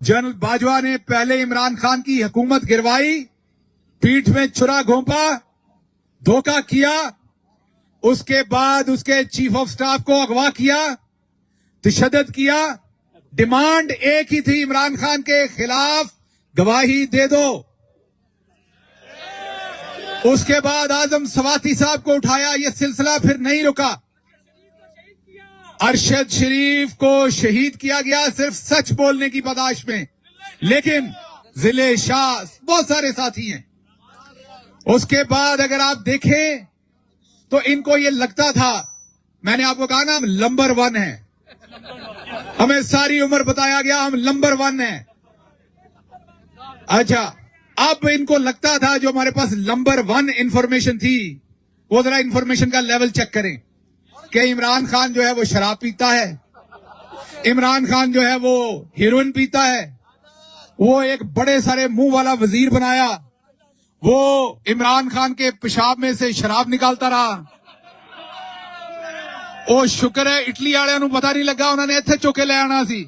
General Bajwa ने पहले इमरान खान की हुकूमत गिरवाई, पीठ में छुरा घोंपा, धोखा किया। उसके बाद उसके चीफ ऑफ स्टाफ को अगवा किया, तशद्दुद किया। डिमांड एक ही थी, इमरान खान के खिलाफ गवाही दे दो। उसके बाद आजम सवाती साहब को उठाया, यह सिलसिला फिर नहीं रुका। अरशद शरीफ को शहीद किया गया सिर्फ सच बोलने की बर्दाश्त में, लेकिन जिले शाह बहुत सारे साथी हैं। उसके बाद अगर आप देखें तो इनको ये लगता था, मैंने आपको कहा ना हम नंबर 1 है, हमें सारी उम्र बताया गया हम नंबर 1 है। अच्छा, अब इनको लगता था जो हमारे पास नंबर 1 इंफॉर्मेशन थी, वो जरा इंफॉर्मेशन का लेवल चेक करें कि इमरान खान जो है वो शराब पीता है, इमरान खान जो है वो हेरोइन पीता है, वो एक बड़े सारे मुंह वाला वजीर बनाया, वो इमरान खान के पेशाब में से शराब निकालता रहा। ओ शुक्र है इटली वालियां नूं पता नहीं लगा, उन्होंने इत्थे चुके ले आना सी।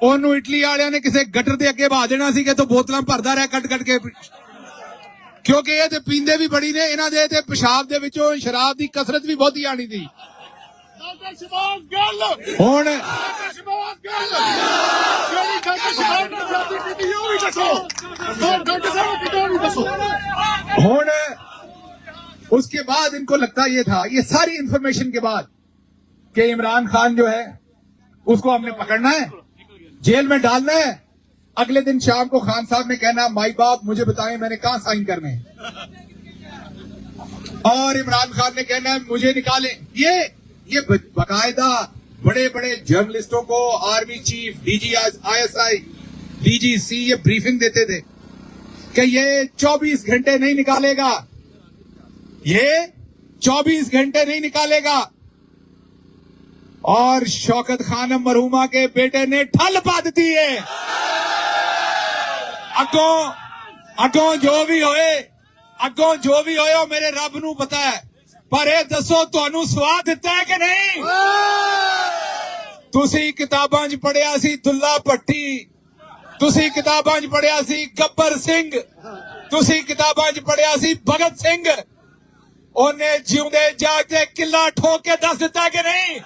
ओनू इटली वालियां ने किसी गटर के अगे बहा देना सी कि तो बोतलां भरदा रहा कट कट के, क्योंकि ये ते पींदे भी बड़ी ने, इन्हां दे ते पेशाब दे विचों शराब दी कसरत भी बहुत ही आनी थी। हुण हुण उसके बाद इनको लगता ये था, ये सारी इंफॉर्मेशन के बाद, कि इमरान खान जो है उसको हमने पकड़ना है, जेल में डालना है। अगले दिन शाम को खान साहब ने कहना माई बाप मुझे बताएं मैंने कहां साइन करने, और इमरान खान ने कहना मुझे निकालें। ये बाकायदा बड़े बड़े जर्नलिस्टों को army chief, DG ISI, DGC ये ब्रीफिंग देते थे कि ये 24 घंटे नहीं निकालेगा, ये 24 घंटे नहीं निकालेगा। और शौकत खानम मरहूमा के बेटे ने ठल पा दी है। अगों जो भी होए मेरे रब नू पता है, पर ये दसो तुहानू स्वाद दिता है कि नहीं? तुसी किताबां च पढ़िया सी दुल्ला भट्टी, तुसी किताबां च पढ़िया सी गब्बर सिंह, तुसी किताबां च पढ़िया सी भगत सिंह। उन्हें जिउंदे जागदे किला ठोक के दस दिता कि नहीं?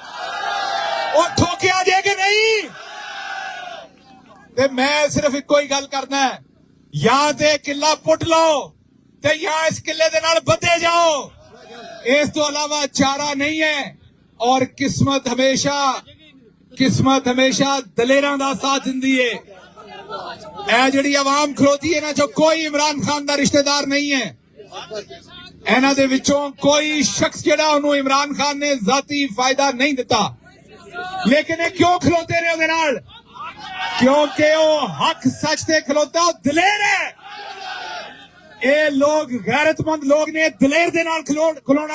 वो ठोकिया जे कि नहीं? ते मैं सिर्फ इको ही गल करना है, या ते किला पुट लो ते या इस किले दे नाल बधे जाओ, इस तो अलावा चारा नहीं है। और किस्मत हमेशा दलेरां दा साथ दिंदी है। ए जिहड़ी आवाम खलोती है ना, जो कोई इमरान खान दा रिश्तेदार नहीं है, इन्हां दे विचों कोई शख्स जिहड़ा उन्होंने इमरान खान ने जाती फायदा नहीं दिता, लेकिन ये क्यों खलोते ने उहदे नाल? क्योंकि वो हक सच ते खलोता, दलेर है। ये लोग गैरतमंद लोग ने, दलेर दे नाल खलोना